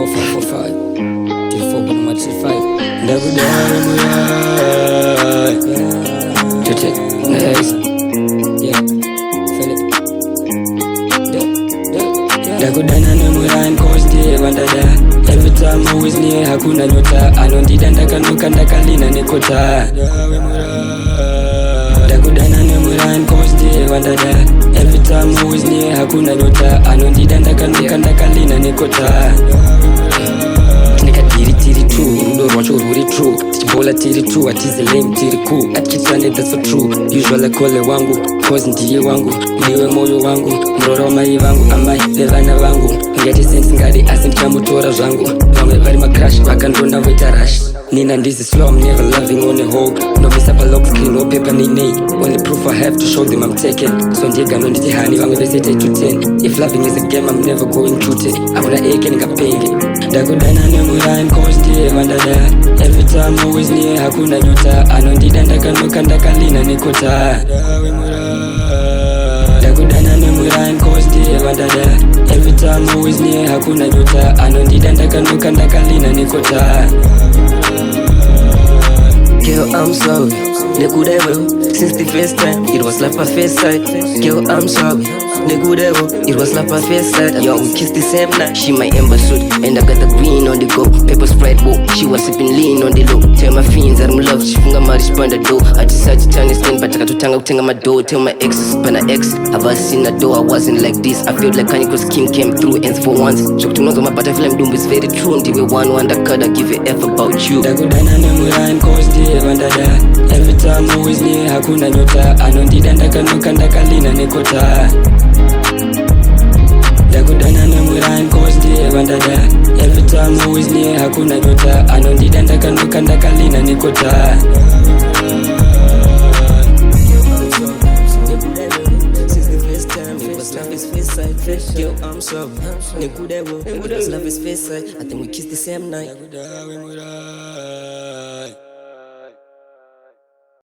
4OUR5IVE T4 but I'm at T5 Ndakudana murai Check next yeah feel it Ndakudana nemurai nkoste vandada every time always near hakuna nyota anondida ndakanuka ndakalina nekota Ndakudana nemurai nkoste vandada every time always near hakuna nyota anondida ndakanuka ndakalina nekota tiri true rudo rwacho ruri true tichibola tiri true atize lame tiri cool atkitane that's so true usually kole wangu cause ndiye wangu niwe moyo wangu mroro mai vangu amai vevana vangu ngati sense ngadi asindichamutora zvangu vamwe vari macrash vakandona voita rush Nina ndizi slow, I'm never loving on a hope No miss up a lock screen, no paper nini Only proof I have to show them I'm taken So ndiye gano nditi hani, vange vese 8 to 10 If loving is a game, I'm never going to it Akuna eke nikapenge Ndakudana nemurai nkoste vandada Every time always near hakuna nyota Anondida ndakanuka ndakalina nekota Ndakudana nemurai nkoste vandada Every time always near hakuna nyota Anondida ndakanuka ndakalina nekota Girl, I'm sorry, Negudero. Since the first time, it was like a first sight. Girl, I'm sorry, Negudero. It was like a first sight. Yo, we kissed the same night. She my amber suit, and I got the green on the go. Paper Sprite book, she was sipping lean on the low. Tell my fiends that I'm love, she funga my respond the door. I decided to turn this thing, but I got to tanga my door. Tell my exes, but I ex. Have I seen a door? I wasn't like this. I felt like Kaniko's king came through, and for once. Shock to know my butterfly, I'm doing is very true. And the one that cut, I give a F about you. Every time always near hakuna nyota anondida ndakanuka ndakalina nekota Ndakudana nemurai nkoste vandada Every time always near hakuna nyota anondida ndakanuka ndakalina nekota Girl, I'm sorry, Negudero. It was love is face side. I think we kissed the same night.